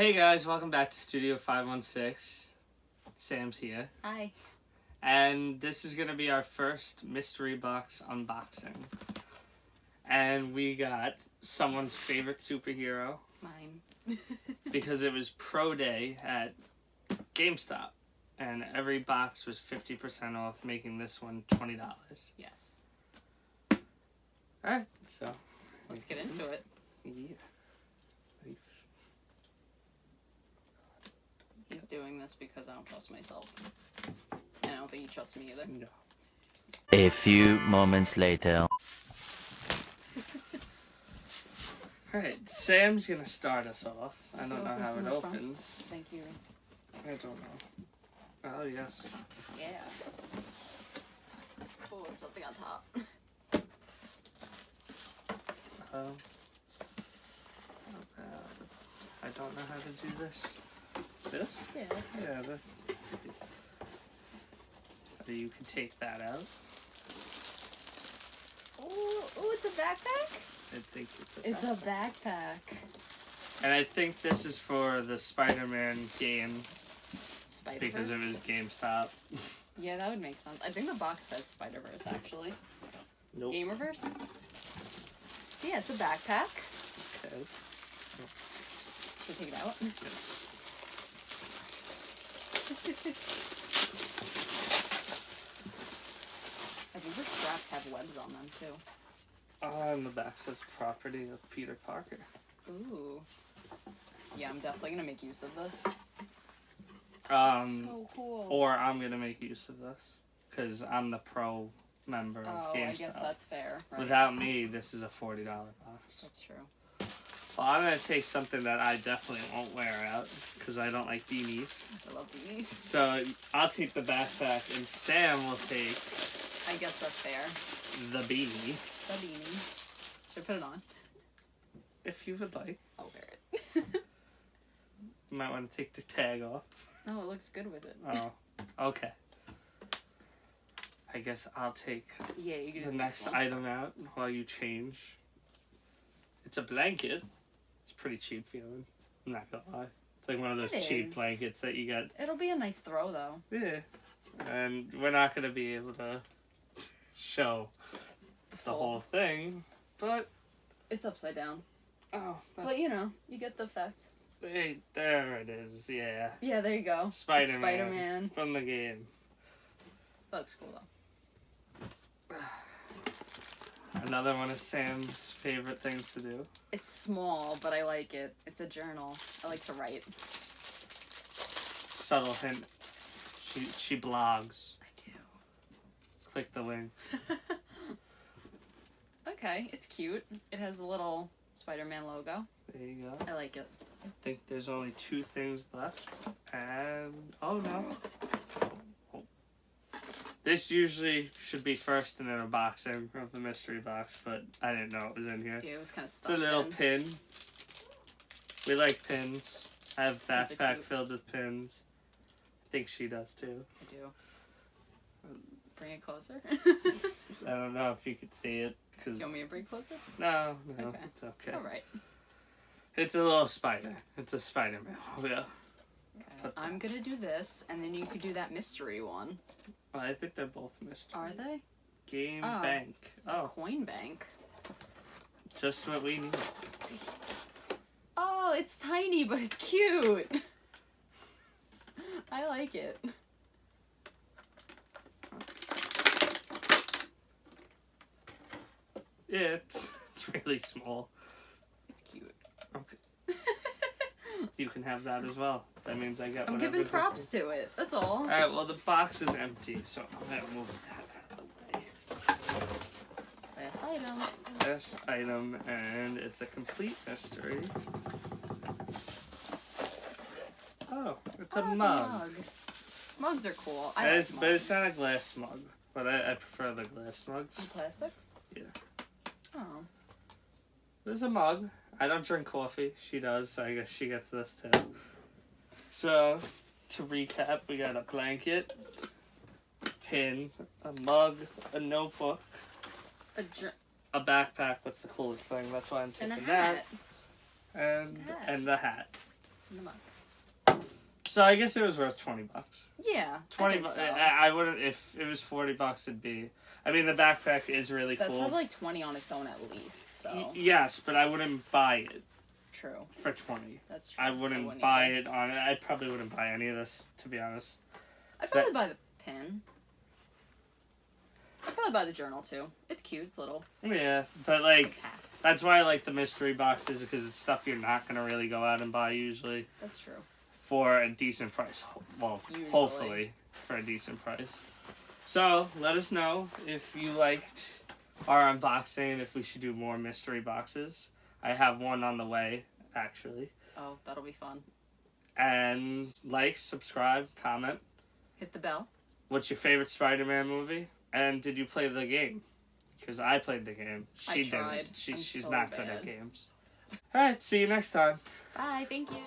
Hey guys, welcome back to Studio 516. Sam's here. Hi. And this is going to be our first mystery box unboxing. And we got someone's favorite superhero. Mine. Because it was Pro Day at GameStop. And every box was 50% off, making this one $20. Yes. Alright, so. Let's get into it. Yeah. He's doing this because I don't trust myself. And I don't think he trusts me either. No. A few moments later. Alright, Sam's gonna start us off. I Does don't it know open how from it the front? opens. Thank you. I don't know. Oh, yes. Yeah. Oh, it's something on top. Not bad. I don't know how to do this. This? Yeah, that's good. Yeah, this. You can take that out. Oh, it's a backpack? I think It's a backpack. And I think this is for the Spider-Man game Spider-Verse? because it was GameStop. Yeah, that would make sense. I think the box says Spider-Verse, actually. Nope. Gamerverse? Yeah, it's a backpack. Okay. Should we take it out? Yes. I think the straps have webs on them, too. On the back says property of Peter Parker. Ooh. Yeah, I'm definitely gonna make use of this. So cool. Or I'm gonna make use of this because I'm the pro member of GameStop. I guess that's fair. Right? Without me, this is a $40 box. That's true. Well, I'm gonna take something that I definitely won't wear out because I don't like beanies. I love these. So I'll take the backpack, and Sam will take I guess that's fair. the beanie. The beanie. Should I put it on? If you would like, I'll wear it. you might want to take the tag off. No, it looks good with it. Oh, okay. I guess I'll take Yeah, you can do the next one. item out while you change. It's a blanket. It's pretty cheap feeling. I'm not gonna lie. It's like one of those It cheap is. blankets that you get. It'll be a nice throw, though. Yeah. And we're not gonna be able to show the Full. whole thing, but It's upside down. oh, that's, But, you know, you get the effect. hey, there it is. Yeah, Yeah, there you go. Spider-Man, It's Spider-Man. from the game. That looks cool, though. Another one of Sam's favorite things to do. It's small, but I like it. It's a journal. I like to write. Subtle hint. She blogs. I do. Click the link. Okay, it's cute. It has a little Spider-Man logo. There you go. I like it. I think there's only 2 things left. And oh no. This usually should be first in an unboxing of the mystery box, but I didn't know it was in here. Yeah, it was kind of It's stuck a little in. pin. We like pins. I have a Pins are backpack cute. filled with pins. I think she does too. I do. Bring it closer. I don't know if you could see it. Do you want me to bring it closer? No, Okay. it's okay. Alright. It's a little spider. It's a Spider-Man. Yeah. Okay. I'm gonna do this, and then you could do that mystery one. Well, I think they're both mystery. Are they? Game Oh. Bank. Oh, Coin bank. just what we need. Oh, it's tiny, but it's cute. I like it. Yeah, it's really small. It's cute. Okay. You can have that as well. That means I get I'm whatever's giving in props to it. That's all. Alright, well the box is empty, so I'm gonna move that out of the way. Last item. Last item, and it's a complete mystery. Oh, it's a Oh, mug. Mugs are cool. But it's not a glass mug, but I prefer the glass mugs. Plastic? Yeah. Oh. There's a mug. I don't drink coffee. She does, so I guess she gets this too. So, to recap, we got a blanket, a pin, a mug, a notebook, a backpack. What's the coolest thing? That's why I'm And taking a that. hat. And Hat. and the hat. in the muck. So I guess it was worth $20. Yeah, 20 I think bucks. so. I wouldn't, if it was $40, it'd be, I mean, the backpack is really That's cool. probably like 20 on its own at least. So Yes, but I wouldn't buy it true. for 20. That's true. I wouldn't buy either. it on it. I probably wouldn't buy any of this, to be honest. I'd probably buy the pin. I'd probably buy the journal too. It's cute. It's little. Yeah, but like, Packed. that's why I like the mystery boxes, because it's stuff you're not gonna really go out and buy usually That's true. for a decent price. Well, Usually. hopefully for a decent price. So let us know if you liked our unboxing. If we should do more mystery boxes. I have one on the way, actually. Oh, that'll be fun. And like, subscribe, comment. Hit the bell. What's your favorite Spider-Man movie? And did you play the game? Because I played the game. She I tried. didn't. I'm She's so not good bad. at games. Alright, see you next time. Bye. Thank you.